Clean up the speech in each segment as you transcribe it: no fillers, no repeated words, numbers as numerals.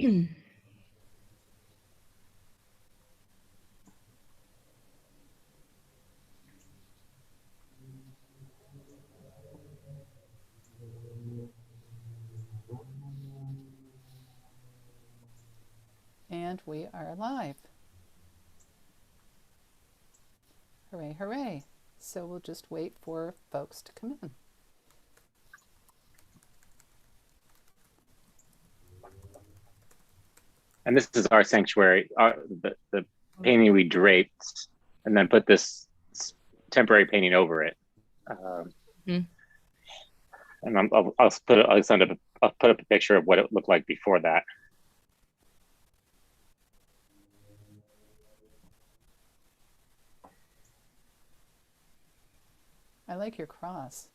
And we are live. Hooray, hooray. So we'll just wait for folks to come in. And this is our sanctuary, the painting we draped, and then put this temporary painting over it. And I'll put up a picture of what it looked like before that. I like your cross.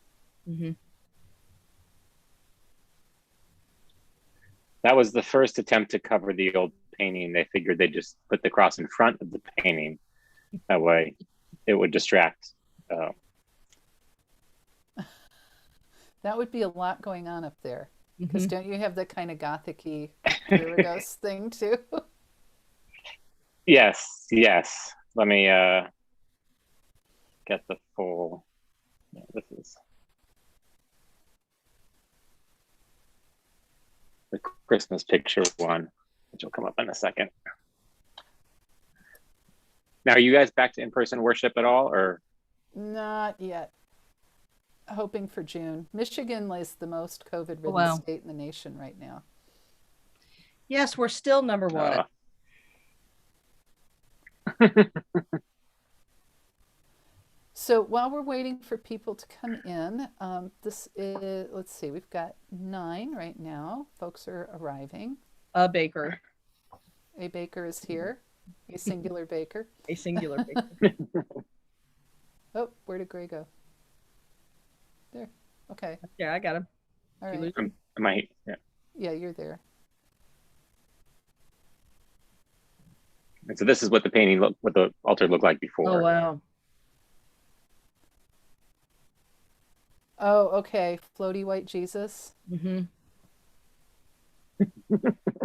That was the first attempt to cover the old painting. They figured they'd just put the cross in front of the painting. That way it would distract. That would be a lot going on up there. Because don't you have that kind of gothic-y thing too? Yes. Let me get the full. Yeah, this is the Christmas picture one, which will come up in a second. Now, are you guys back to in-person worship at all, or? Not yet. Hoping for June. Michigan is the most COVID-ridden state in the nation right now. Yes, we're still number one. So while we're waiting for people to come in, this is, let's see, we've got 9 right now. Folks are arriving. A baker. A baker is here. A singular baker. A singular baker. Oh, where did Gray go? There. Okay. Yeah, I got him. All right. Am I? Yeah. Yeah, you're there. And so this is what the painting what the altar looked like before. Oh, wow. Oh, okay. Floaty white Jesus.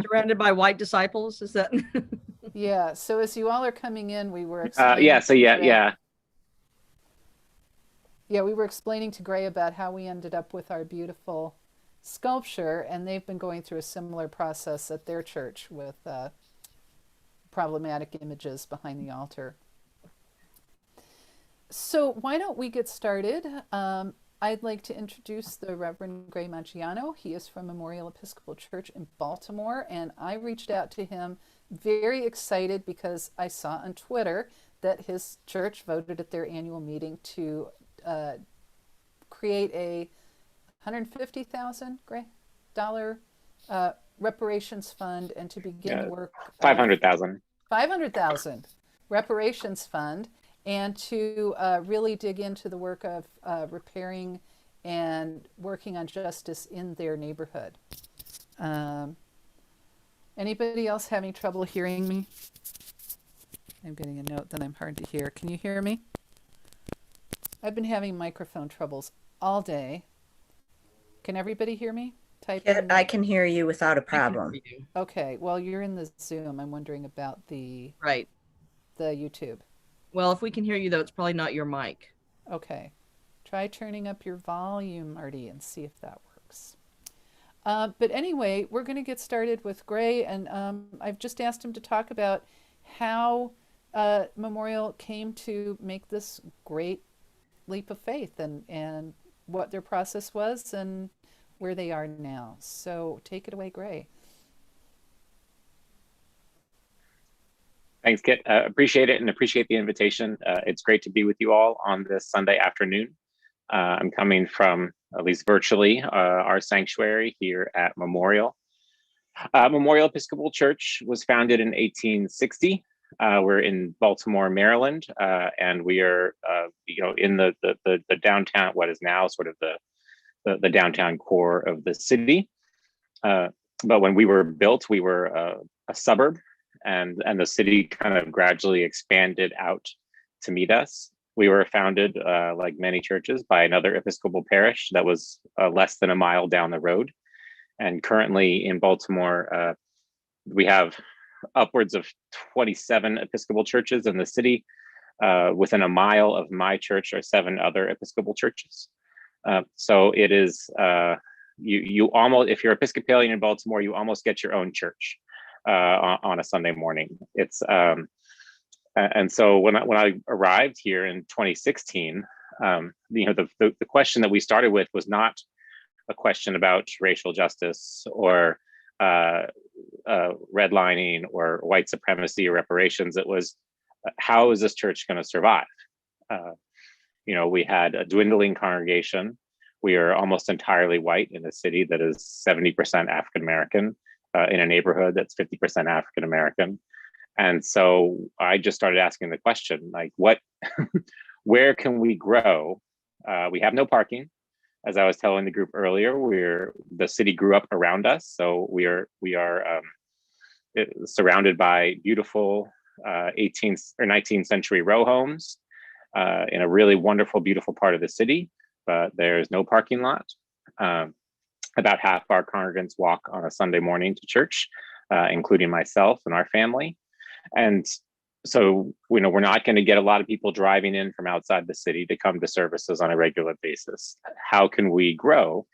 Surrounded by white disciples, is that? Yeah. So as you all are coming in, we were explaining we were explaining to Gray about how we ended up with our beautiful sculpture, and they've been going through a similar process at their church with problematic images behind the altar. So why don't we get started? I'd like to introduce the Reverend Gray Maggiano. He is from Memorial Episcopal Church in Baltimore, and I reached out to him very excited because I saw on Twitter that his church voted at their annual meeting to create a $150,000 reparations fund and to begin the work. 500,000. 500,000 reparations fund, and to really dig into the work of repairing and working on justice in their neighborhood. Anybody else having trouble hearing me? I'm getting a note that I'm hard to hear. Can you hear me? I've been having microphone troubles all day. Can everybody hear me? Type in. I can hear you without a problem. Okay, well, you're in the Zoom. I'm wondering about the YouTube. Well, if we can hear you, though, it's probably not your mic. Okay. Try turning up your volume, Marty, and see if that works. But anyway, we're going to get started with Gray, and I've just asked him to talk about how Memorial came to make this great leap of faith, and what their process was and where they are now. So take it away, Gray. Thanks, Kit. Appreciate it and appreciate the invitation. It's great to be with you all on this Sunday afternoon. I'm coming from, at least virtually, our sanctuary here at Memorial. Memorial Episcopal Church was founded in 1860. We're in Baltimore, Maryland, and we are, in the downtown, what is now sort of the downtown core of the city. But when we were built, we were a suburb, and the city kind of gradually expanded out to meet us. We were founded, like many churches, by another Episcopal parish that was less than a mile down the road. And currently in Baltimore, We have upwards of 27 Episcopal churches in the city. Within a mile of my church are 7 other Episcopal churches. So it is, you almost, if you're Episcopalian in Baltimore, you almost get your own church on a Sunday morning. It's and so when I arrived here in 2016, the question that we started with was not a question about racial justice or redlining or white supremacy or reparations. It was, how is this church going to survive? We had a dwindling congregation. We are almost entirely white in a city that is 70% African American, in a neighborhood that's 50% African American. And so I just started asking the question, like, where can we grow? We have no parking. As I was telling the group earlier, the city grew up around us. So we are surrounded by beautiful 18th or 19th century row homes in a really wonderful, beautiful part of the city, but there's no parking lot. About half our congregants walk on a Sunday morning to church, including myself and our family. And so, we're not going to get a lot of people driving in from outside the city to come to services on a regular basis. How can we grow?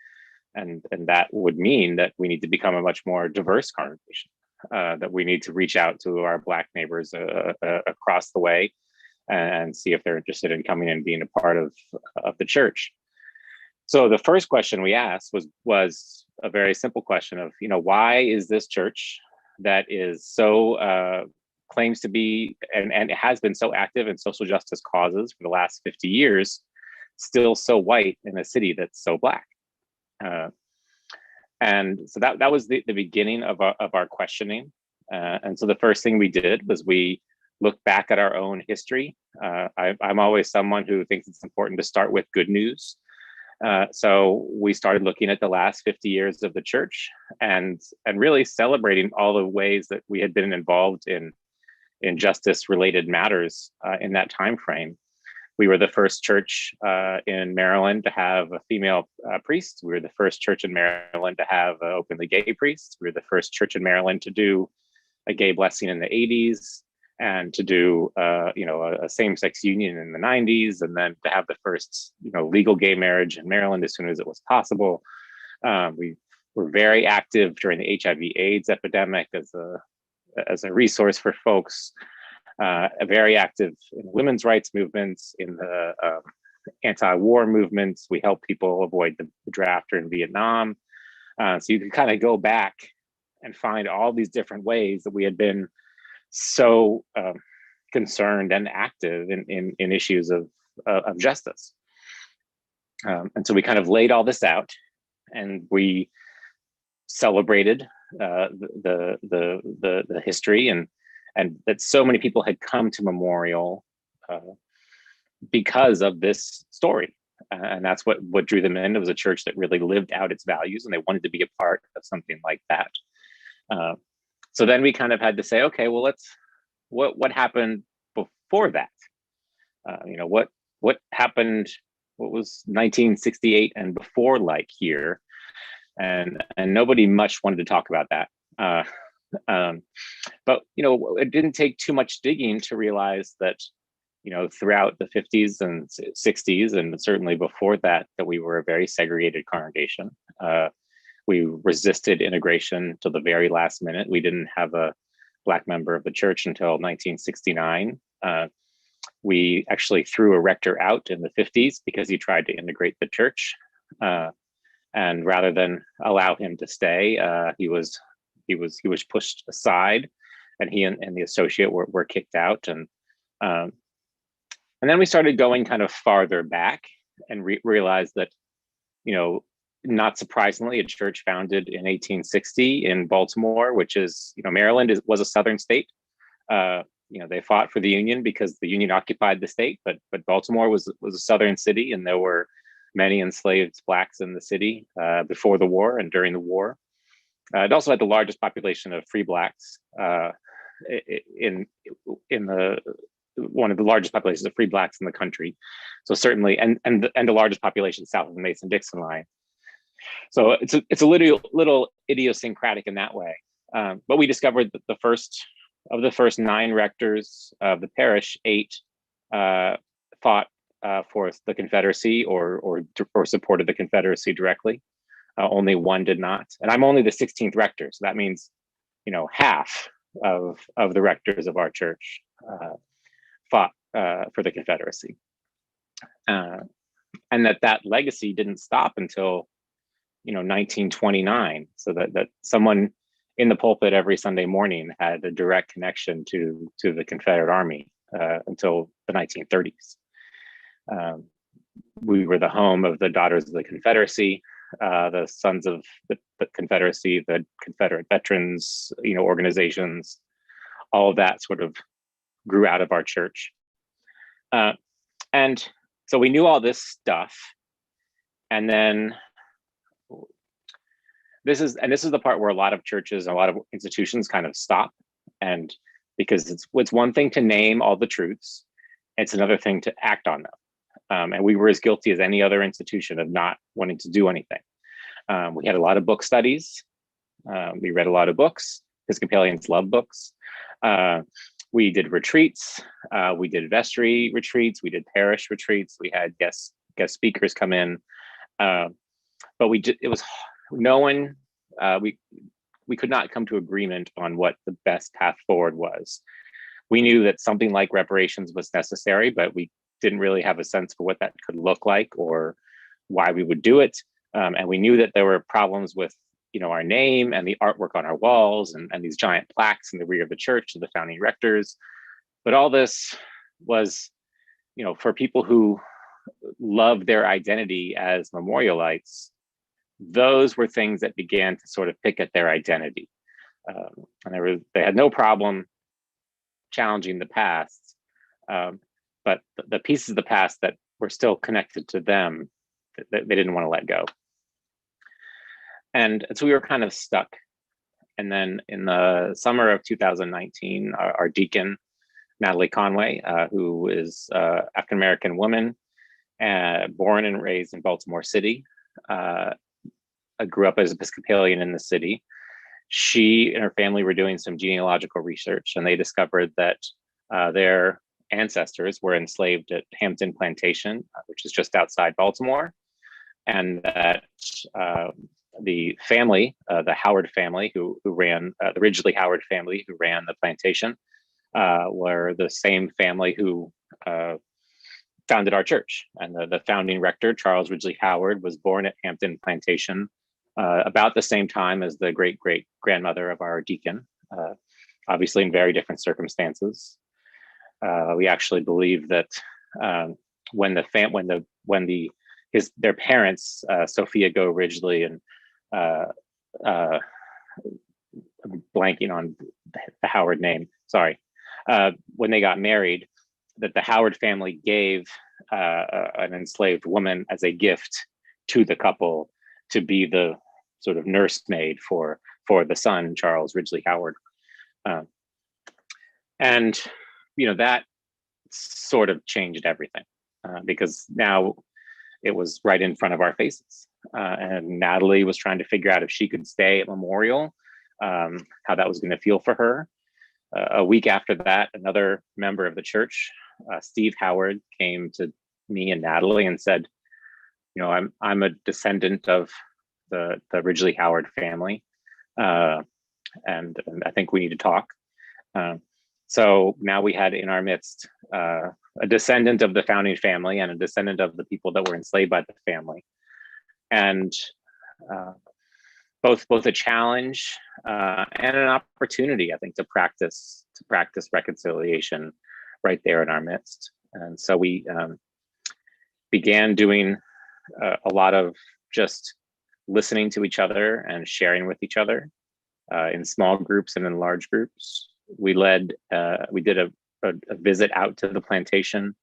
And that would mean that we need to become a much more diverse congregation, that we need to reach out to our Black neighbors across the way and see if they're interested in coming and being a part of the church. So the first question we asked was a very simple question of, why is this church that is so claims to be and it has been so active in social justice causes for the last 50 years, still so white in a city that's so Black? And so that was the beginning of our questioning. And so the first thing we did was we looked back at our own history. I'm always someone who thinks it's important to start with good news. So we started looking at the last 50 years of the church and really celebrating all the ways that we had been involved in justice-related matters in that time frame. We were the first church in Maryland to have a female priest. We were the first church in Maryland to have an openly gay priest. We were the first church in Maryland to do a gay blessing in the 80s and to do a same-sex union in the 90s, and then to have the first legal gay marriage in Maryland as soon as it was possible. We were very active during the HIV/AIDS epidemic as a resource for folks, very active in women's rights movements, in the anti-war movements. We helped people avoid the draft in Vietnam. So you can kind of go back and find all these different ways that we had been so concerned and active in issues of justice. And so we kind of laid all this out, and we celebrated the history and that so many people had come to Memorial because of this story. And that's what drew them in. It was a church that really lived out its values, and they wanted to be a part of something like that. So then we kind of had to say, okay, well, what happened before that? What happened? What was 1968 and before like here? And nobody much wanted to talk about that. But it didn't take too much digging to realize that throughout the 50s and 60s, and certainly before that we were a very segregated congregation. We resisted integration till the very last minute. We didn't have a Black member of the church until 1969. We actually threw a rector out in the 50s because he tried to integrate the church. And rather than allow him to stay, he was pushed aside, and he and the associate were kicked out. And then we started going kind of farther back and realized that, not surprisingly, a church founded in 1860 in Baltimore, which is, Maryland was a Southern state. They fought for the Union because the Union occupied the state, but Baltimore was a Southern city, and there were many enslaved Blacks in the city before the war and during the war. It also had the largest population of free Blacks in one of the largest populations of free Blacks in the country. So certainly, and the largest population south of the Mason-Dixon line. So it's a little idiosyncratic in that way. But we discovered that the first 9 rectors of the parish, 8 fought for the Confederacy or supported the Confederacy directly. Only 1 did not, and I'm only the 16th rector, so that means, half of the rectors of our church fought for the Confederacy, and that legacy didn't stop until 1929. So that someone in the pulpit every Sunday morning had a direct connection to the Confederate Army until the 1930s. We were the home of the Daughters of the Confederacy, the Sons of the Confederacy, the Confederate Veterans, organizations. All of that sort of grew out of our church, and so we knew all this stuff. And then this is the part where a lot of churches and a lot of institutions kind of stop, and because it's one thing to name all the truths, it's another thing to act on them. And we were as guilty as any other institution of not wanting to do anything. We had a lot of book studies. We read a lot of books. Episcopalians love books. We did retreats. We did vestry retreats. We did parish retreats. We had guest speakers come in. But we could not come to agreement on what the best path forward was. We knew that something like reparations was necessary, but we didn't really have a sense for what that could look like or why we would do it. And we knew that there were problems with, our name and the artwork on our walls and these giant plaques in the rear of the church to the founding rectors. But all this was, for people who loved their identity as memorialites, those were things that began to sort of pick at their identity. And they had no problem challenging the past, but the pieces of the past that were still connected to them, they didn't want to let go. And so we were kind of stuck. And then in the summer of 2019, our deacon, Natalie Conway, who is an African-American woman, born and raised in Baltimore City, grew up as Episcopalian in the city. She and her family were doing some genealogical research, and they discovered that their ancestors were enslaved at Hampton Plantation, which is just outside Baltimore, and that the family, the Howard family, who ran the Ridgely Howard family, who ran the plantation, were the same family who founded our church. And the founding rector, Charles Ridgely Howard, was born at Hampton Plantation about the same time as the great-great-grandmother of our deacon, obviously in very different circumstances. We actually believe that when their parents, Sophia Go Ridgely and I'm blanking on the Howard name, sorry, when they got married, that the Howard family gave an enslaved woman as a gift to the couple to be the sort of nursemaid for the son, Charles Ridgely Howard. And that sort of changed everything because now it was right in front of our faces. And Natalie was trying to figure out if she could stay at Memorial, how that was going to feel for her. A week after that, another member of the church, Steve Howard, came to me and Natalie and said, I'm a descendant of the Ridgely Howard family, and I think we need to talk. So now we had in our midst a descendant of the founding family and a descendant of the people that were enslaved by the family, and both a challenge and an opportunity, I think, to practice reconciliation right there in our midst. And so we began doing a lot of just listening to each other and sharing with each other in small groups and in large groups. We did a visit out to the plantation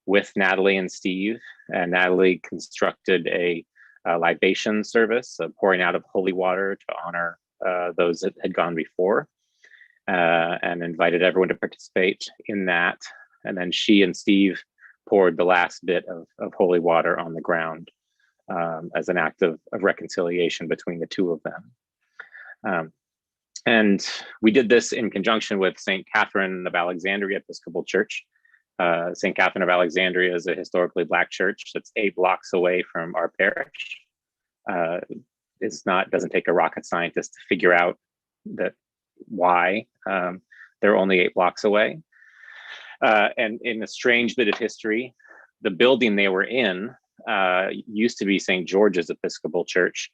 with Natalie and Steve, and Natalie constructed a libation service, a pouring out of holy water to honor those that had gone before, and invited everyone to participate in that. And then she and Steve poured the last bit of holy water on the ground as an act of reconciliation between the two of them. And we did this in conjunction with St. Catherine of Alexandria Episcopal Church. St. Catherine of Alexandria is a historically Black church that's 8 blocks away from our parish. Doesn't take a rocket scientist to figure out that why they're only 8 blocks away. And in a strange bit of history, the building they were in used to be St. George's Episcopal Church,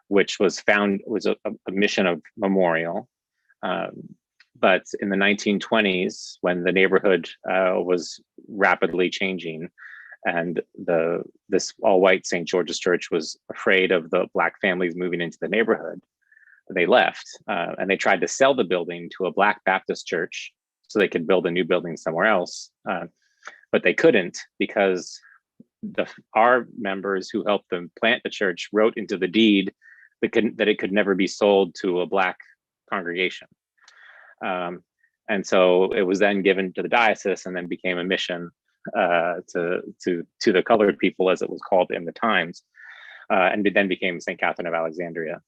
which was a mission of Memorial. But in the 1920s, when the neighborhood was rapidly changing, and this all-white St. George's Church was afraid of the Black families moving into the neighborhood, they left, and they tried to sell the building to a Black Baptist church so they could build a new building somewhere else. But they couldn't, because our members who helped them plant the church wrote into the deed that it could never be sold to a Black congregation. And so it was then given to the diocese, and then became a mission to the colored people, as it was called in the times, and it then became St. Catherine of Alexandria.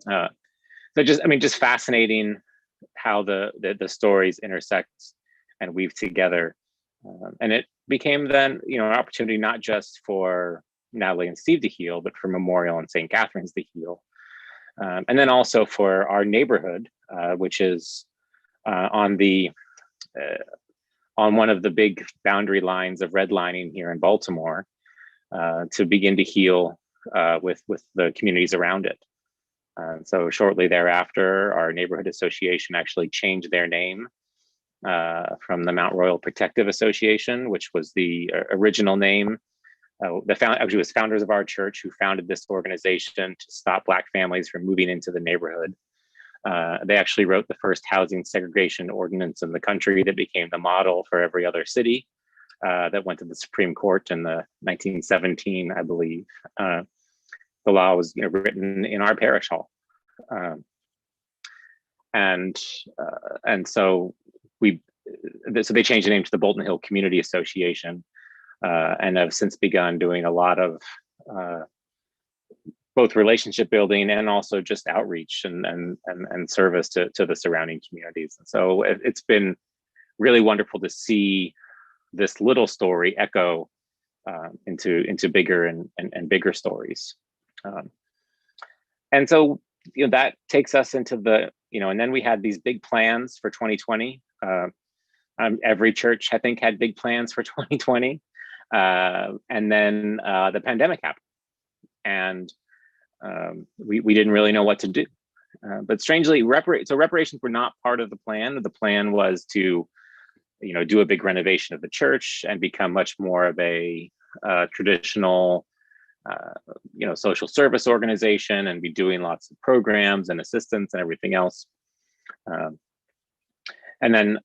So just fascinating how the stories intersect and weave together. And it became then, an opportunity not just for Natalie and Steve to heal, but for Memorial and St. Catherine's to heal. And then also for our neighborhood, which is on one of the big boundary lines of redlining here in Baltimore, to begin to heal with the communities around it. So shortly thereafter, our neighborhood association actually changed their name from the Mount Royal Protective Association, which was the original name. Actually, it was founders of our church who founded this organization to stop Black families from moving into the neighborhood. They actually wrote the first housing segregation ordinance in the country that became the model for every other city, that went to the Supreme Court in the 1917, I believe. The law was written in our parish hall. And so they changed the name to the Bolton Hill Community Association, and have since begun doing a lot of both relationship building and also just outreach and service to the surrounding communities. And so it's been really wonderful to see this little story echo into bigger and bigger stories. And so that takes us into and then we had these big plans for 2020. Every church, I think, had big plans for 2020. And then the pandemic happened, and we didn't really know what to do. But strangely, reparations were not part of the plan. The plan was to, do a big renovation of the church and become much more of a traditional, social service organization, and be doing lots of programs and assistance and everything else. And then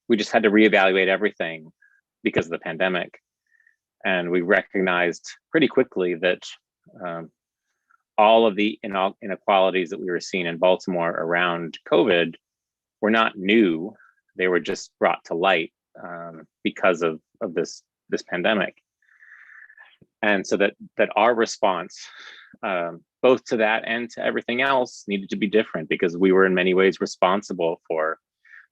we just had to reevaluate everything because of the pandemic. And we recognized pretty quickly that all of the inequalities that we were seeing in Baltimore around COVID were not new. They were just brought to light because of this pandemic. And so that our response, both to that and to everything else, needed to be different, because we were in many ways responsible for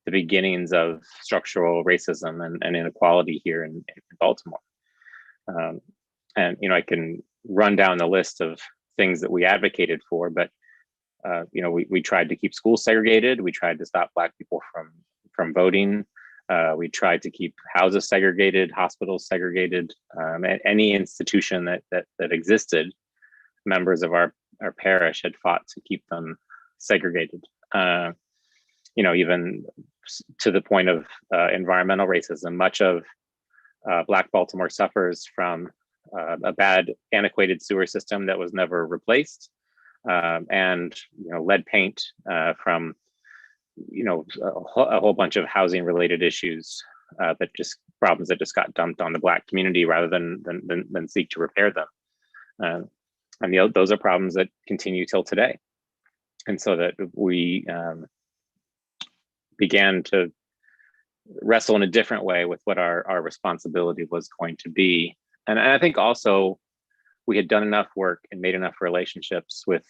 the beginnings of structural racism and inequality here in Baltimore. And I can run down the list of things that we advocated for, but we tried to keep schools segregated. We tried to stop Black people from voting. We tried to keep houses segregated, hospitals segregated. Any institution that existed, members of our parish had fought to keep them segregated. Even to the point of environmental racism. Much of Black Baltimore suffers from a bad, antiquated sewer system that was never replaced, and lead paint from a whole bunch of housing related issues, problems that just got dumped on the Black community rather than seek to repair them. And those are problems that continue till today. And so that we began to wrestle in a different way with what our responsibility was going to be. And I think also we had done enough work and made enough relationships with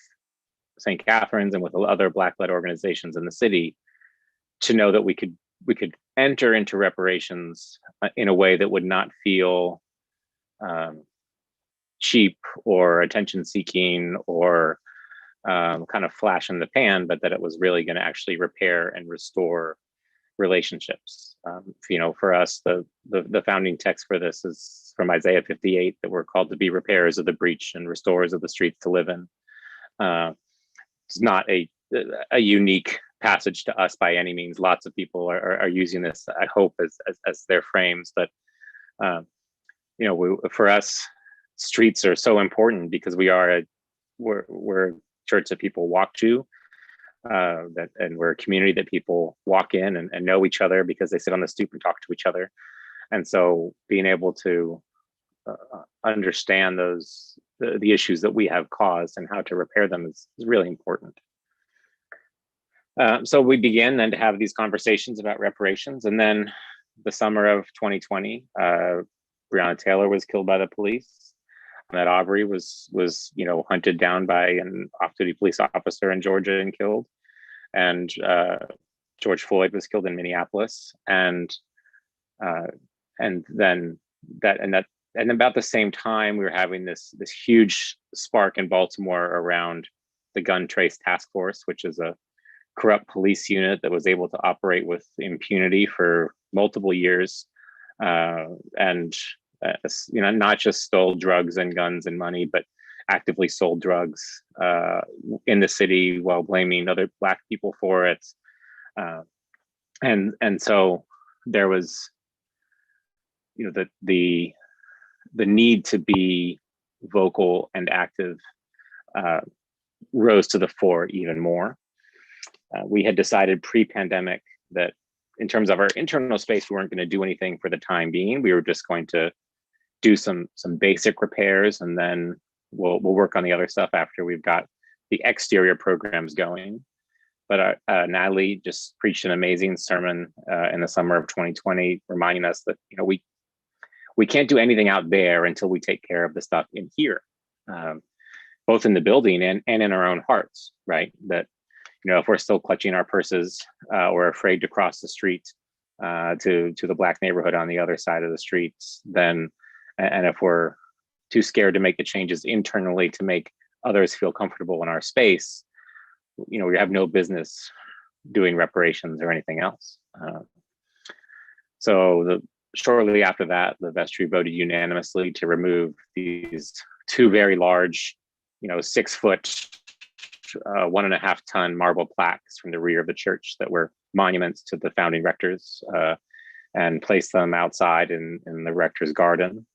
St. Catherine's and with other Black-led organizations in the city, to know that we could enter into reparations in a way that would not feel cheap or attention-seeking or kind of flash in the pan, but that it was really going to actually repair and restore relationships. For us, the founding text for this is from Isaiah 58, that we're called to be repairers of the breach and restorers of the streets to live in. It's not a unique passage to us by any means. Lots of people are using this, I hope, as their frames. But for us, streets are so important because we're a church that people walk to, and we're a community that people walk in and know each other because they sit on the stoop and talk to each other. And so being able to understand the issues that we have caused and how to repair them is really important. So we began then to have these conversations about reparations. And then the summer of 2020, Breonna Taylor was killed by the police. Ahmaud Arbery was hunted down by an off-duty police officer in Georgia and killed. And George Floyd was killed in Minneapolis. And about the same time, we were having this huge spark in Baltimore around the Gun Trace Task Force, which is a corrupt police unit that was able to operate with impunity for multiple years, and not just stole drugs and guns and money, but actively sold drugs in the city while blaming other Black people for it. And so there was, the need to be vocal and active rose to the fore even more. We had decided pre-pandemic that in terms of our internal space, we weren't going to do anything for the time being. We were just going to do some basic repairs, and then we'll work on the other stuff after we've got the exterior programs going. But Natalie just preached an amazing sermon in the summer of 2020, reminding us that we can't do anything out there until we take care of the stuff in here, both in the building and in our own hearts, right? That if we're still clutching our purses or afraid to cross the street to the Black neighborhood on the other side of the streets, and if we're too scared to make the changes internally to make others feel comfortable in our space, we have no business doing reparations or anything else. So shortly after that, the vestry voted unanimously to remove these two very large, 6 foot, 1.5 ton marble plaques from the rear of the church that were monuments to the founding rectors, and place them outside in the rector's garden.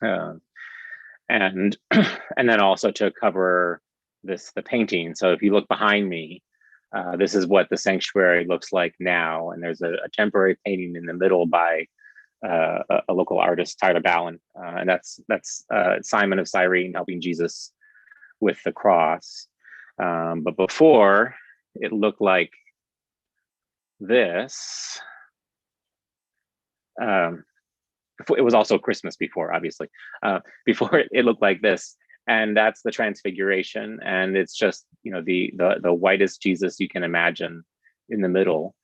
And then also to cover the painting. So if you look behind me, this is what the sanctuary looks like now. And there's a temporary painting in the middle by a local artist, Tyler Ballin. And that's Simon of Cyrene helping Jesus with the cross. But before, it looked like this. It was also Christmas before, obviously. Before it looked like this, and that's the Transfiguration, and it's just the whitest Jesus you can imagine in the middle.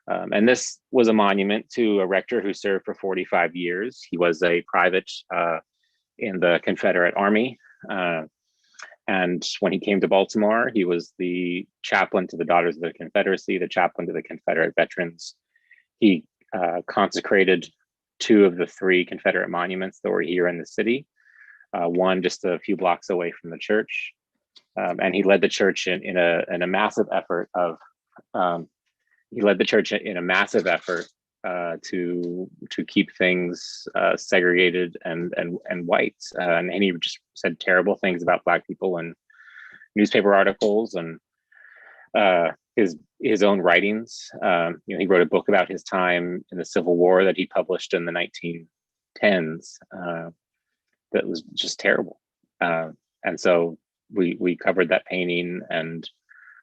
And this was a monument to a rector who served for 45 years. He was a private in the Confederate Army. And when he came to Baltimore, he was the chaplain to the Daughters of the Confederacy, the chaplain to the Confederate veterans. He consecrated 2 of the 3 Confederate monuments that were here in the city, one just a few blocks away from the church. And he led the church in a massive effort to keep things segregated and white. And he just said terrible things about Black people in newspaper articles and his own writings. He wrote a book about his time in the Civil War that he published in the 1910s that was just terrible. And so we covered that painting and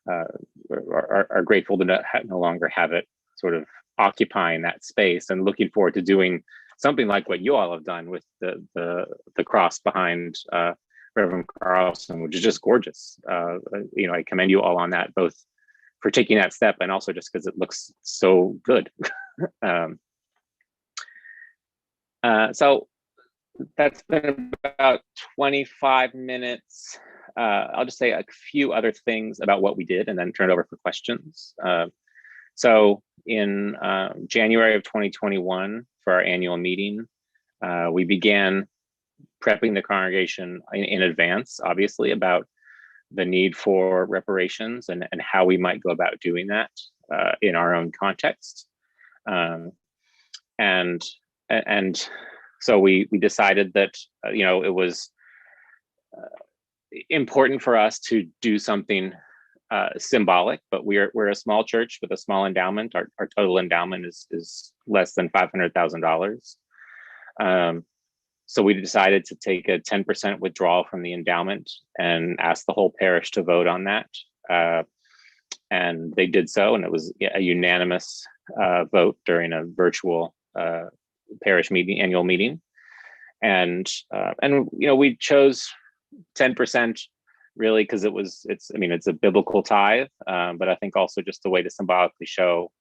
are grateful to no longer have it sort of occupying that space, and looking forward to doing something like what you all have done with the cross behind Reverend Carlson, which is just gorgeous. I commend you all on that, both for taking that step and also just because it looks so good. So that's been about 25 minutes. I'll just say a few other things about what we did and then turn it over for questions. So in January of 2021, for our annual meeting, we began prepping the congregation in advance, obviously, about the need for reparations and how we might go about doing that in our own context. And so we decided that it was important for us to do something symbolic, but we're a small church with a small endowment. Our total endowment is less than $500,000. So we decided to take a 10% withdrawal from the endowment and ask the whole parish to vote on that. And they did so, and it was a unanimous vote during a virtual parish annual meeting. And we chose 10% really because it's a biblical tithe, but I think also just a way to symbolically show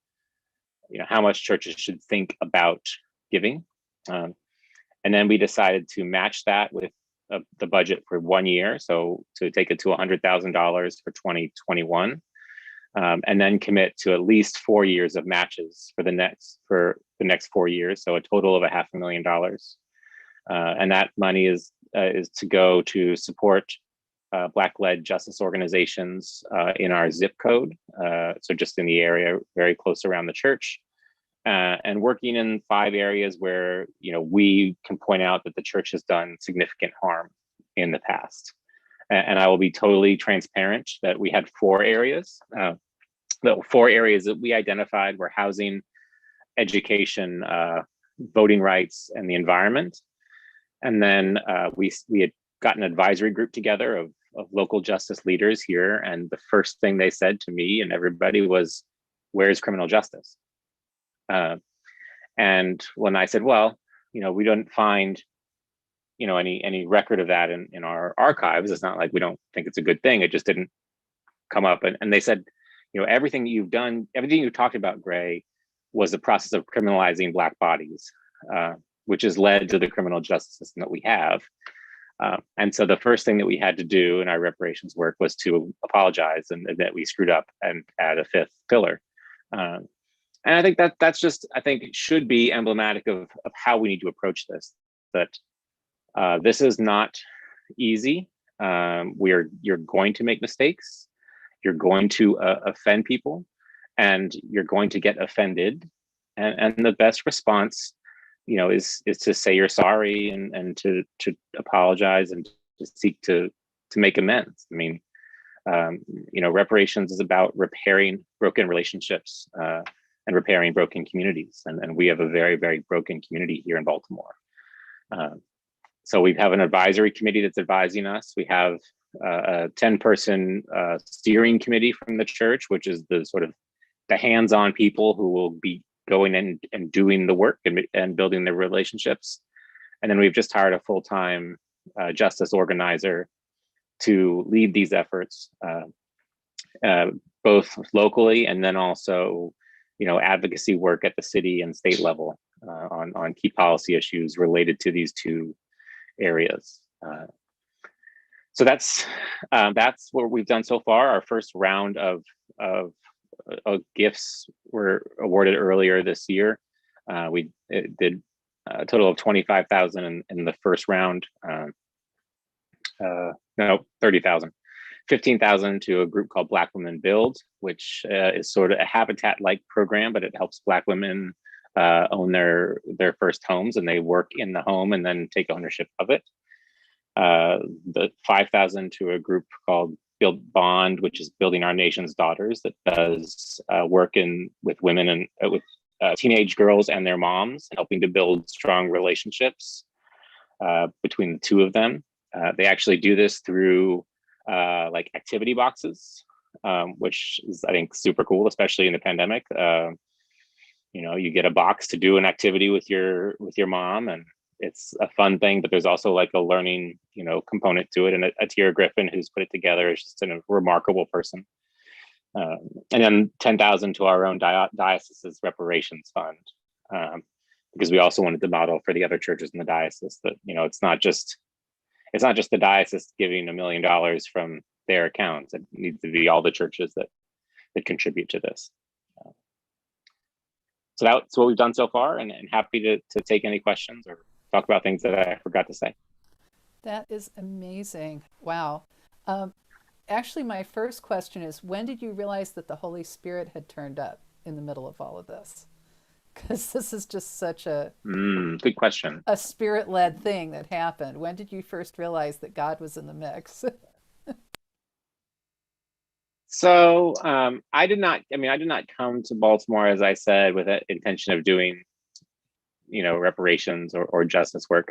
how much churches should think about giving. And then we decided to match that with the budget for 1 year, so to take it to $100,000 for 2021, and then commit to at least 4 years of matches for the next 4 years, so a total of $500,000. And that money is to go to support Black-led justice organizations in our zip code, so just in the area very close around the church. And working in 5 areas where we can point out that the church has done significant harm in the past. And I will be totally transparent that we had 4 areas. The 4 areas that we identified were housing, education, voting rights, and the environment. And then we had got an advisory group together of local justice leaders here, and the first thing they said to me and everybody was, "Where's criminal justice?" And when I said, well, we don't find, any record of that in our archives, it's not like we don't think it's a good thing. It just didn't come up. And they said, everything you've done, everything you talked about, Gray, was the process of criminalizing Black bodies, which has led to the criminal justice system that we have. And so the first thing that we had to do in our reparations work was to apologize and admit we screwed up and add a 5th pillar. And I think that's just, it should be emblematic of how we need to approach this, that this is not easy. You're going to make mistakes. You're going to offend people, and you're going to get offended. And the best response, is to say you're sorry and to apologize and to seek to make amends. Reparations is about repairing broken relationships and repairing broken communities. And we have a very, very broken community here in Baltimore. So we have an advisory committee that's advising us. We have a 10-person steering committee from the church, which is the sort of the hands-on people who will be going in and doing the work and building the relationships. And then we've just hired a full-time justice organizer to lead these efforts, both locally and then also advocacy work at the city and state level on key policy issues related to these 2 areas. So that's what we've done so far. Our first round of gifts were awarded earlier this year. We did a total of $25,000 in the first round. No, $30,000. $15,000 to a group called Black Women Build, which is sort of a habitat-like program, but it helps Black women own their first homes, and they work in the home and then take ownership of it. The $5,000 to a group called Build Bond, which is Building Our Nation's Daughters, that does work with women and with teenage girls and their moms, helping to build strong relationships between the 2 of them. They actually do this through like activity boxes, which is, I think, super cool, especially in the pandemic. You get a box to do an activity with your mom, and it's a fun thing, but there's also like a learning, component to it. And Atira Griffin, who's put it together, is just a remarkable person. And then 10,000 to our own diocese's reparations fund, because we also wanted to model for the other churches in the diocese that it's not just the diocese giving $1 million from their accounts. It needs to be all the churches that contribute to this. So that's what we've done so far, and happy to take any questions or talk about things that I forgot to say. That is amazing. Wow. Actually, my first question is, when did you realize that the Holy Spirit had turned up in the middle of all of this? Because this is just such a good question. A spirit-led thing that happened. When did you first realize that God was in the mix? So I did not come to Baltimore, as I said, with that intention of doing, reparations or justice work.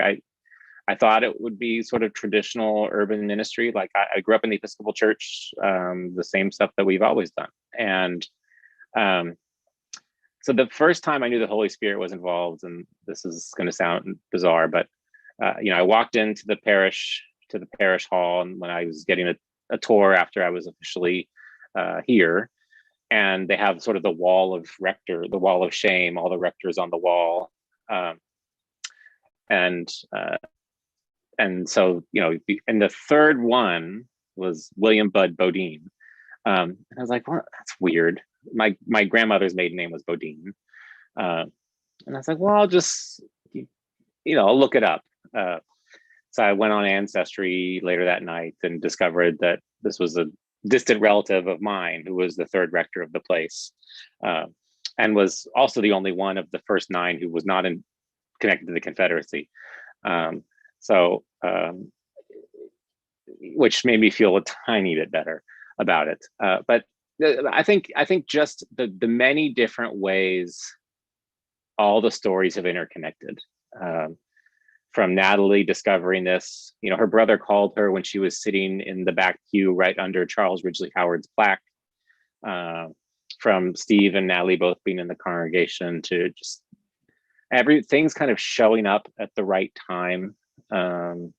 I thought it would be sort of traditional urban ministry. Like I grew up in the Episcopal Church, the same stuff that we've always done. And so the first time I knew the Holy Spirit was involved, and this is going to sound bizarre, but I walked into the parish hall, and when I was getting a tour after I was officially here, and they have sort of the wall of shame, all the rectors on the wall, and so and the third one was William Bud Bodine, and I was like, well, that's weird. My grandmother's maiden name was Bodine, and I was like, well, I'll just I'll look it up. So I went on Ancestry later that night and discovered that this was a distant relative of mine who was the third rector of the place, and was also the only one of the first 9 who was not connected to the Confederacy. Which made me feel a tiny bit better about it. But I think just the many different ways all the stories have interconnected. From Natalie discovering this, her brother called her when she was sitting in the back pew right under Charles Ridgely Howard's plaque. From Steve and Natalie both being in the congregation, to just everything's kind of showing up at the right time, in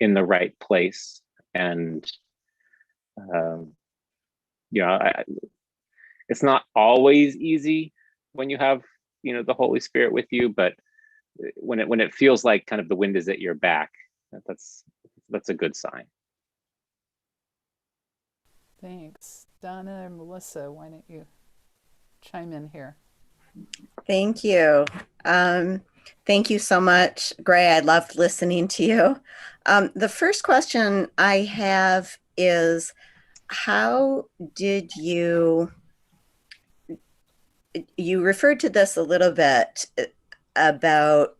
the right place. And it's not always easy when you have the Holy Spirit with you, but when it feels like kind of the wind is at your back, that's a good sign. Thanks. Donna and Melissa, why don't you chime in here? Thank you. Thank you so much, Gray. I loved listening to you. The first question I have is, how did you referred to this a little bit about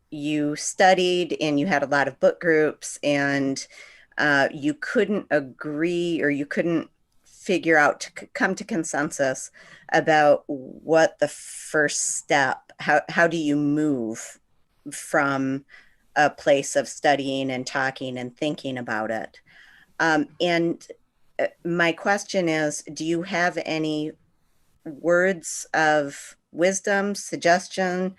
you studied and you had a lot of book groups, and you couldn't agree, or you couldn't figure out to come to consensus about what the first step, how do you move from a place of studying and talking and thinking about it? And my question is, do you have any words of wisdom, suggestion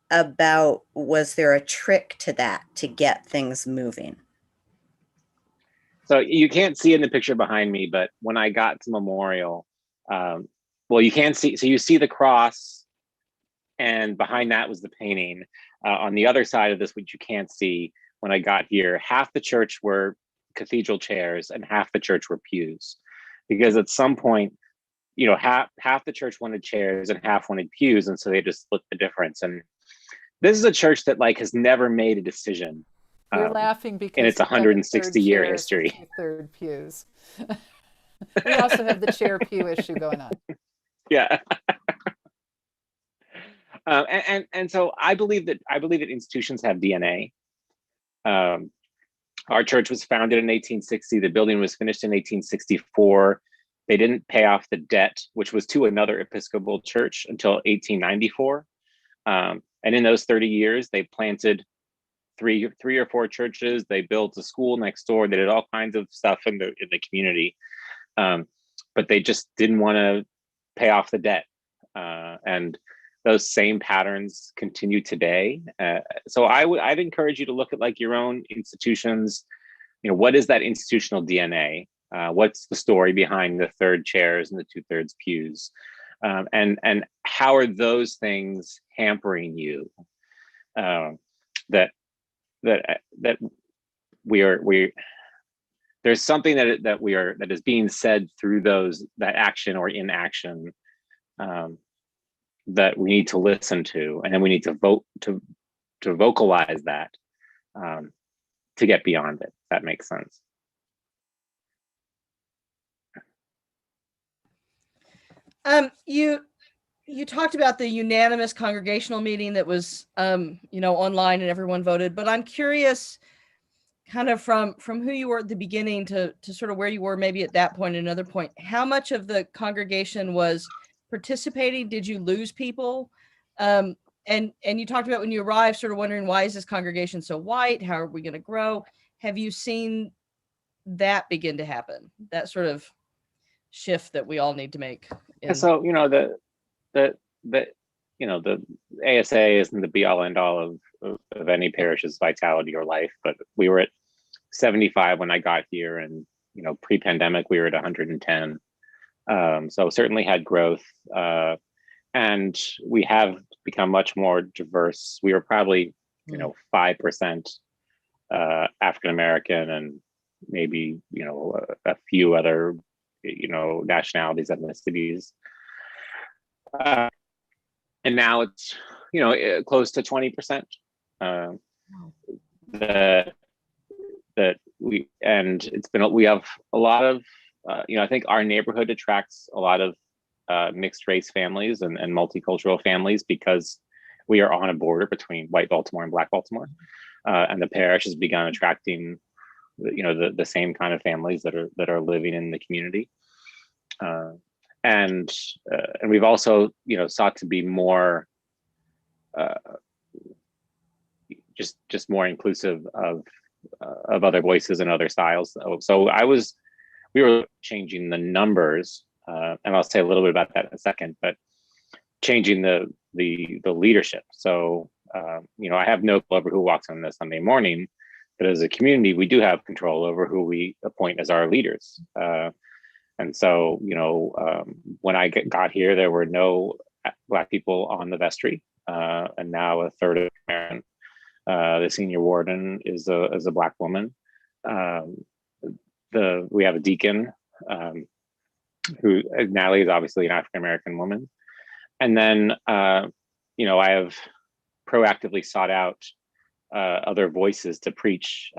about, was there a trick to that to get things moving? So you can't see in the picture behind me, but when I got to Memorial, well, you can see, so you see the cross, and behind that was the painting. On the other side of this, which you can't see, when I got here, half the church were cathedral chairs and half the church were pews. Because at some point, half the church wanted chairs and half wanted pews, and so they just split the difference. And this is a church that has never made a decision. We're laughing because in its 160-year history. Third pews. We also have the chair pew issue going on. Yeah. And so I believe that institutions have DNA. Our church was founded in 1860. The building was finished in 1864. They didn't pay off the debt, which was to another Episcopal church, until 1894. And in those 30 years, they planted three or four churches. They built a school next door. They did all kinds of stuff in the community, but they just didn't want to pay off the debt. And those same patterns continue today. So I'd encourage you to look at like your own institutions. You know, what is that institutional DNA? What's the story behind the third chairs and the 2/3 pews? And how are those things hampering you? That we there's something that is being said through that action or inaction, that we need to listen to, and then we need to vocalize that, to get beyond it. If that makes sense. You talked about the unanimous congregational meeting that was, online and everyone voted, but I'm curious kind of from who you were at the beginning to sort of where you were maybe at that point, another point, how much of the congregation was participating? Did you lose people? And you talked about when you arrived, sort of wondering, why is this congregation so white? How are we going to grow? Have you seen that begin to happen? That sort of shift that we all need to make. So, the ASA isn't the be all end all of any parish's vitality or life, but we were at 75 when I got here, and pre-pandemic we were at 110. So certainly had growth, and we have become much more diverse. We were probably 5% African American, and maybe a few other nationalities, ethnicities. And now it's close to 20%. We have a lot of I think our neighborhood attracts a lot of mixed race families and multicultural families, because we are on a border between white Baltimore and black Baltimore, and the parish has begun attracting the same kind of families that are living in the community. And we've also sought to be more just more inclusive of other voices and other styles. So we were changing the numbers, and I'll say a little bit about that in a second, but changing the leadership. So I have no control over who walks on this Sunday morning, but as a community, we do have control over who we appoint as our leaders. And so, when I got here, there were no Black people on the vestry, and now a third of American. The senior warden is a Black woman. We have a deacon, who Natalie is obviously an African American woman, and then I have proactively sought out other voices to preach.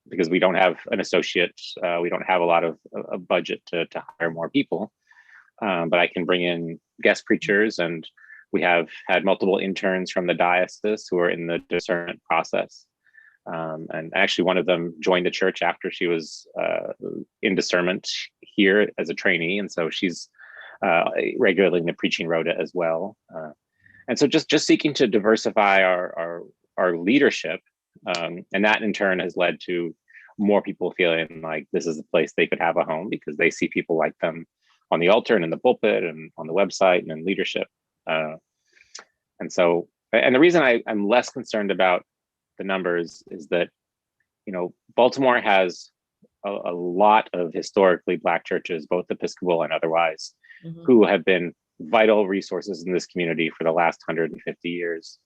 Because we don't have an associate, we don't have a lot of a budget to hire more people, but I can bring in guest preachers, and we have had multiple interns from the diocese who are in the discernment process. And actually one of them joined the church after she was in discernment here as a trainee, and so she's regularly in the preaching rota as well. And so just seeking to diversify our leadership. And that in turn has led to more people feeling like this is a place they could have a home, because they see people like them on the altar and in the pulpit and on the website and in leadership. And the reason I'm less concerned about the numbers is that, Baltimore has a lot of historically Black churches, both Episcopal and otherwise, who have been vital resources in this community for the last 150 years.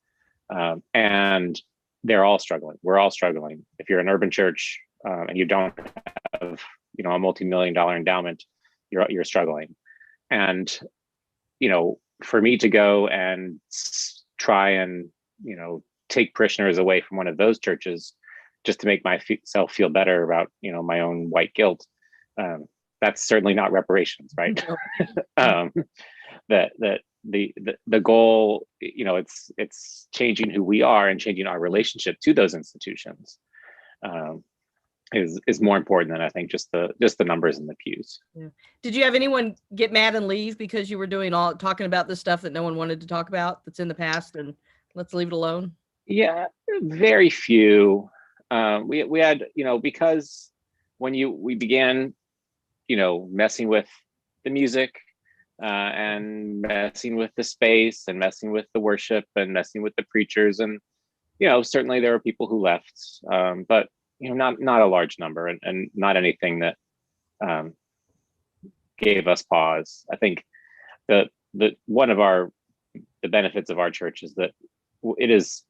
And they're all struggling. We're all struggling. If you're an urban church and you don't have, a multi-million-dollar endowment, you're struggling. And, for me to go and try and, take parishioners away from one of those churches just to make myself feel better about, my own white guilt, that's certainly not reparations, right? The goal, it's changing who we are and changing our relationship to those institutions, is more important than I think just the numbers in the pews. Yeah. Did you have anyone get mad and leave because you were talking about this stuff that no one wanted to talk about that's in the past, and let's leave it alone? Yeah, very few. We had, because when we began, messing with the music, and messing with the space and messing with the worship and messing with the preachers. And, certainly there were people who left, but, not a large number, and not anything that gave us pause. I think the one of the benefits of our church is that it is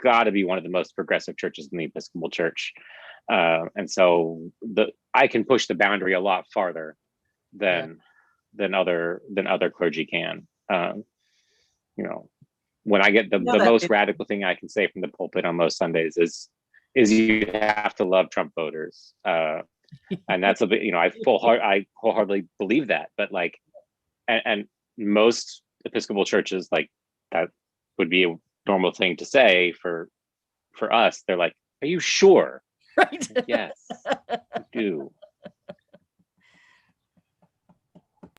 got to be one of the most progressive churches in the Episcopal Church. And so I can push the boundary a lot farther than other clergy can. When I get the most radical thing I can say from the pulpit on most Sundays is you have to love Trump voters. And that's a bit, I wholeheartedly believe that, but and most Episcopal churches, that would be a normal thing to say. For us, they're like, are you sure? Right. Yes, I do.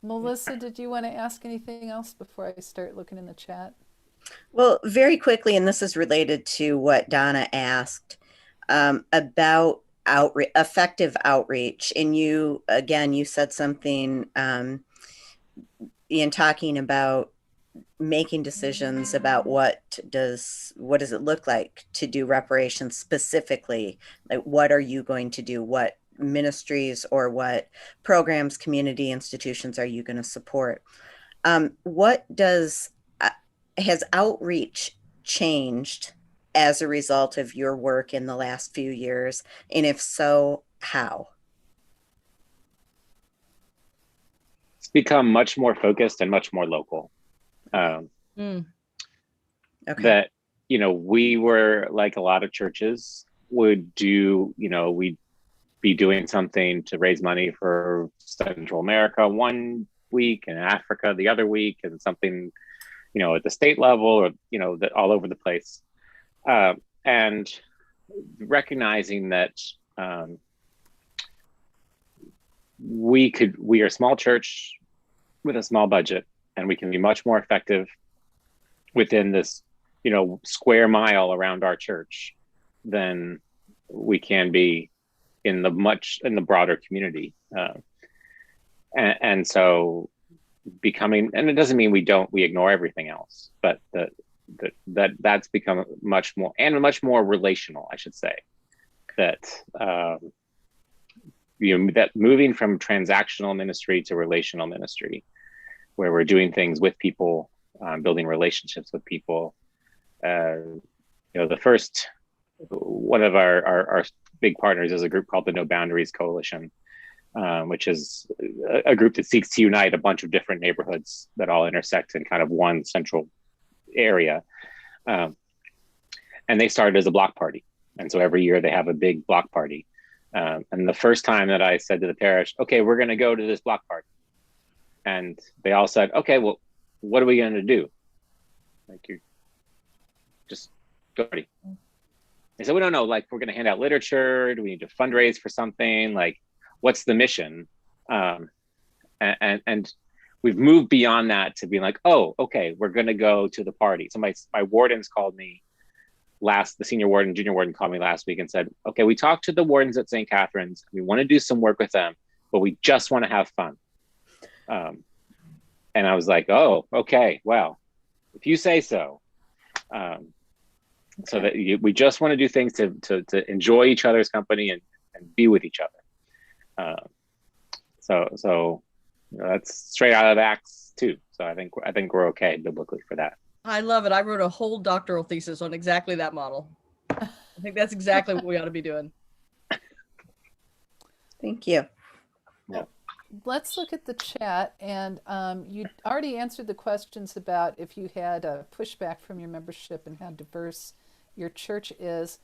Melissa, did you want to ask anything else before I start looking in the chat? Well, very quickly, and this is related to what Donna asked about effective outreach. And you said something in talking about making decisions about what does it look like to do reparations specifically. Like, what are you going to do? What ministries or what programs, community institutions are you going to support? Has outreach changed as a result of your work in the last few years? And if so, how? It's become much more focused and much more local. Okay. That, we were, like a lot of churches would do, we'd be doing something to raise money for Central America one week and Africa the other week, and something, at the state level, or, that all over the place. And recognizing that we are a small church with a small budget, and we can be much more effective within this, square mile around our church than we can be in the broader community. And so and it doesn't mean we ignore everything else, but that's become much more relational, I should say. That that moving from transactional ministry to relational ministry, where we're doing things with people, building relationships with people. The first one of our big partners is a group called the No Boundaries Coalition, which is a group that seeks to unite a bunch of different neighborhoods that all intersect in kind of one central area. And they started as a block party. And so every year they have a big block party. And the first time that I said to the parish, okay, we're going to go to this block party. And they all said, okay, well, what are we going to do? You just go party. They said, we don't know, we're going to hand out literature. Do we need to fundraise for something? What's the mission? And we've moved beyond that to be like, oh, okay, we're going to go to the party. So my wardens called me the senior warden, junior warden called me last week and said, okay, we talked to the wardens at St. Catherine's. We want to do some work with them, but we just want to have fun. And I was like, oh, okay, well, if you say so. So that we just want to do things to enjoy each other's company and be with each other. So that's straight out of Acts 2. So I think we're okay biblically for that. I love it. I wrote a whole doctoral thesis on exactly that model. I think that's exactly what we ought to be doing. Thank you. Yeah. Let's look at the chat. And you already answered the questions about if you had a pushback from your membership and how diverse your church is.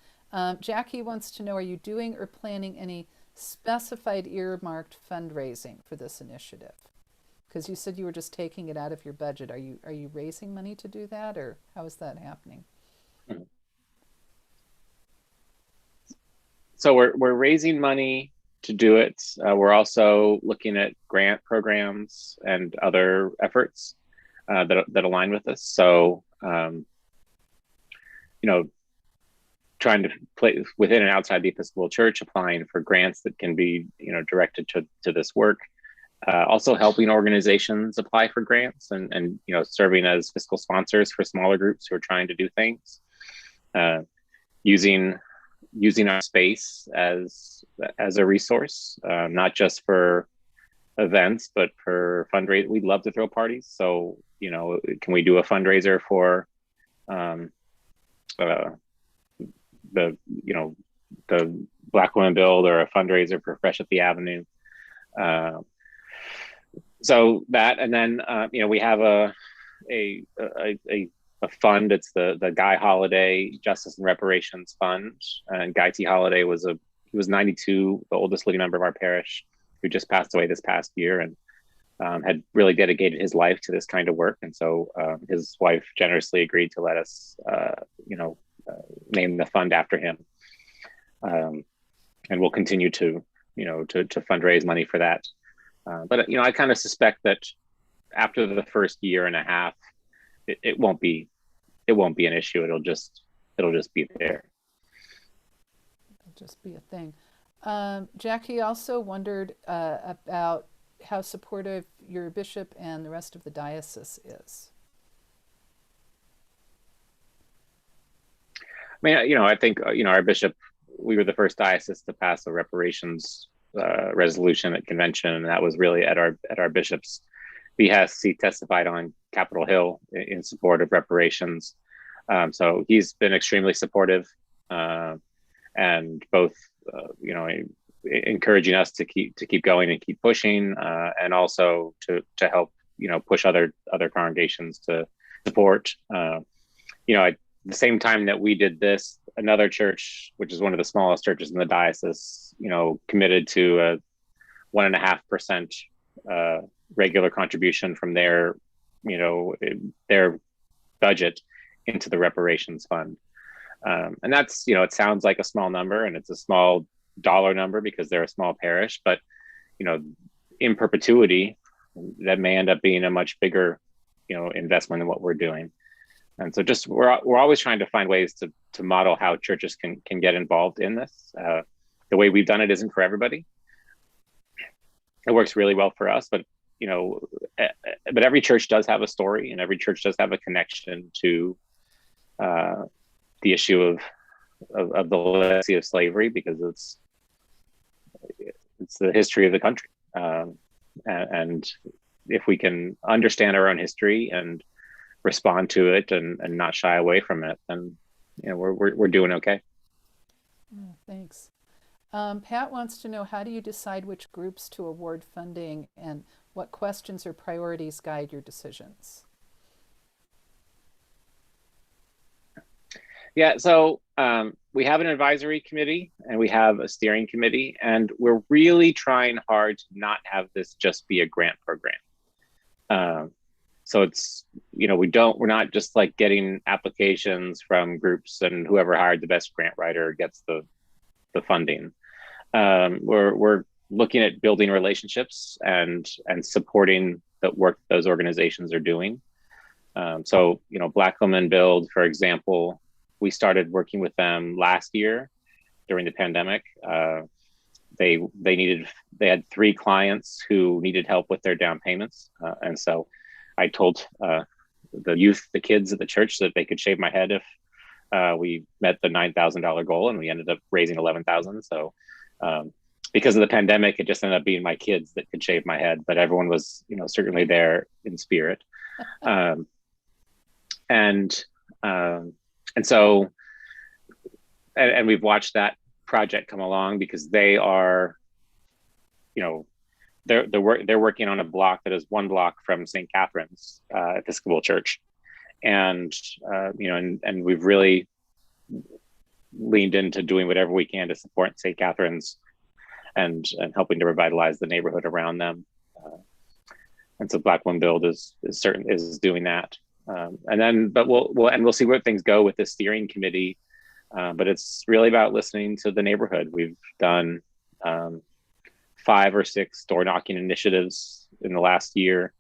Jackie wants to know, are you doing or planning any specified earmarked fundraising for this initiative? Because you said you were just taking it out of your budget. Are you raising money to do that, or how is that happening? So we're raising money to do it. We're also looking at grant programs and other efforts that align with this. So trying to play within and outside the Episcopal Church, applying for grants that can be directed to this work. Also helping organizations apply for grants and serving as fiscal sponsors for smaller groups who are trying to do things. Using our space as a resource, not just for events, but for fundraising. We'd love to throw parties. So, can we do a fundraiser for the Black Women Build, or a fundraiser for Fresh at the Avenue? So that, and then we have a fund. It's the Guy Holiday Justice and Reparations Fund. And Guy T. Holiday he was 92, the oldest living member of our parish, who just passed away this past year, and had really dedicated his life to this kind of work. And so his wife generously agreed to let us, name the fund after him. And we'll continue to fundraise money for that. But I kind of suspect that after the first year and a half, it won't be an issue. It'll just be there. It'll just be a thing. Jackie also wondered about how supportive your bishop and the rest of the diocese is. I mean, I think our bishop. We were the first diocese to pass a reparations resolution at convention, and that was really at our bishop's behest. He testified on Capitol Hill in support of reparations. So he's been extremely supportive, and both encouraging us to keep going and keep pushing, and also to help push other congregations to support. At the same time that we did this, another church, which is one of the smallest churches in the diocese, committed to a 1.5% regular contribution from their budget into the reparations fund. And that's, it sounds like a small number, and it's a small dollar number because they're a small parish, but, in perpetuity, that may end up being a much bigger, investment in what we're doing. And so just, we're always trying to find ways to model how churches can get involved in this. The way we've done it isn't for everybody. It works really well for us, but every church does have a story, and every church does have a connection to the issue of the legacy of slavery, because it's the history of the country. And if we can understand our own history and respond to it and not shy away from it, then we're doing okay. Oh, thanks. Pat wants to know, how do you decide which groups to award funding, and what questions or priorities guide your decisions? Yeah, so we have an advisory committee and we have a steering committee, and we're really trying hard to not have this just be a grant program. So it's, we're not just like getting applications from groups and whoever hired the best grant writer gets the funding. We're looking at building relationships and supporting the work those organizations are doing. So, Black Women Build, for example, we started working with them last year during the pandemic. They had 3 clients who needed help with their down payments. And so I told the kids at the church that they could shave my head if we met the $9,000 goal, and we ended up raising $11,000. So because of the pandemic, it just ended up being my kids that could shave my head, but everyone was, certainly there in spirit. And so we've watched that project come along, because they are, they're working on a block that is 1 block from St. Catherine's Episcopal Church, and we've really leaned into doing whatever we can to support St. Catherine's and helping to revitalize the neighborhood around them. And so Black Women Build is doing that. But we'll see where things go with the steering committee. But it's really about listening to the neighborhood. We've done 5 or 6 door knocking initiatives in the last year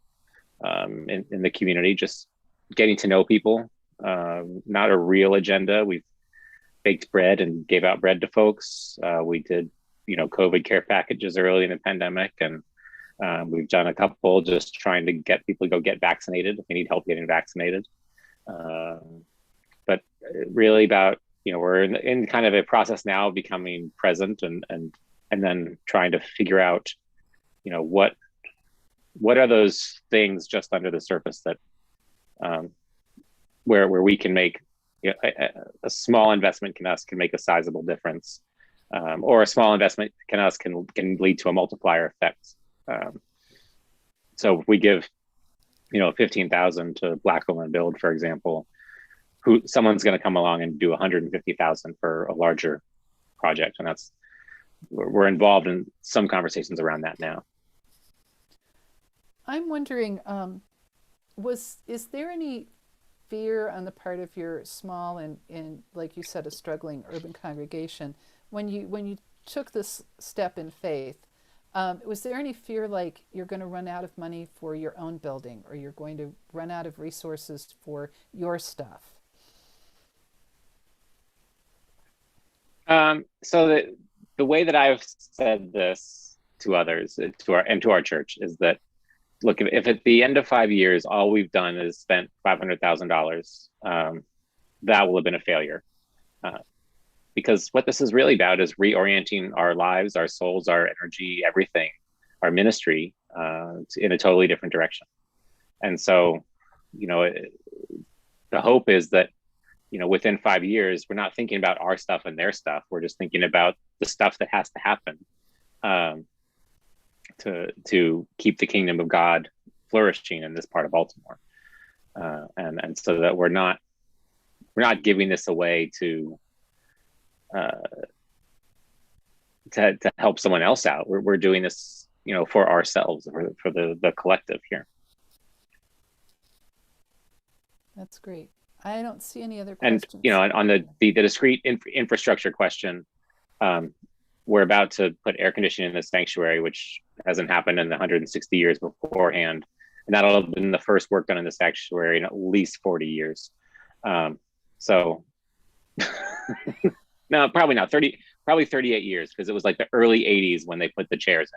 in the community, just getting to know people, not a real agenda. We've baked bread and gave out bread to folks. We did, COVID care packages early in the pandemic, and We've done a couple just trying to get people to go get vaccinated if they need help getting vaccinated. But really about, we're in kind of a process now of becoming present and then trying to figure out, what are those things just under the surface that where we can make a small investment can make a sizable difference, or a small investment can lead to a multiplier effect. So if we give, 15,000 to Black Women Build, for example, someone's going to come along and do 150,000 for a larger project, and we're involved in some conversations around that now. I'm wondering, is there any fear on the part of your small and like you said, a struggling urban congregation when you took this step in faith? Was there any fear like you're going to run out of money for your own building, or you're going to run out of resources for your stuff? So the way that I've said this to others, to our church, is that, look, if at the end of 5 years all we've done is spent $500,000, that will have been a failure. Because what this is really about is reorienting our lives, our souls, our energy, everything, our ministry, in a totally different direction. And so, the hope is that, within 5 years, we're not thinking about our stuff and their stuff. We're just thinking about the stuff that has to happen to keep the kingdom of God flourishing in this part of Baltimore, and so that we're not giving this away to help someone else out. We're doing this, for ourselves, for the collective here. That's great. I don't see any other questions. And on the discrete infrastructure question, we're about to put air conditioning in the sanctuary, which hasn't happened in the 160 years beforehand, and that'll have been the first work done in the sanctuary in at least 40 years. So no, probably not 30, probably 38 years, because it was like the early 80s when they put the chairs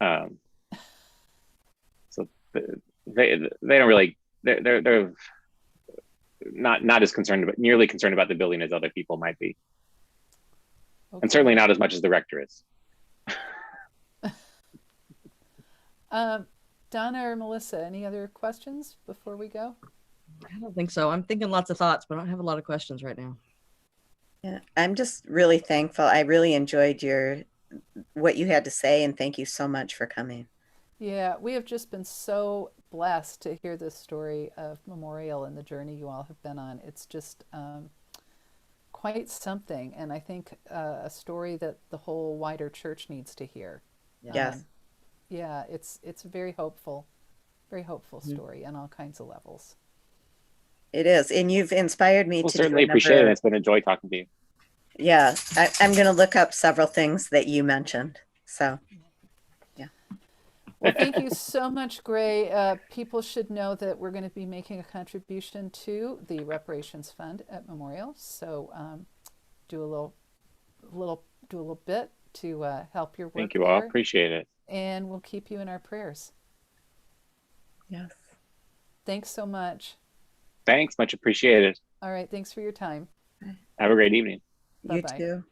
in. So they don't really, they're not as concerned, but nearly concerned about the building as other people might be. Okay. And certainly not as much as the rector is. Donna or Melissa, any other questions before we go? I don't think so. I'm thinking lots of thoughts, but I don't have a lot of questions right now. Yeah, I'm just really thankful. I really enjoyed what you had to say, and thank you so much for coming. Yeah, we have just been so blessed to hear this story of Memorial and the journey you all have been on. It's just quite something, and I think a story that the whole wider church needs to hear. Yes. Yeah, it's a very hopeful story on all kinds of levels. It is, and you've inspired me to certainly appreciate it. It's been a joy talking to you. Yeah, I'm going to look up several things that you mentioned. So, yeah. Well, thank you so much, Gray. People should know that we're going to be making a contribution to the reparations fund at Memorial. So, do a little bit to help your work. Thank you all. Appreciate it. And we'll keep you in our prayers. Yes. Thanks so much. Thanks, much appreciated. All right, thanks for your time. Have a great evening. You too.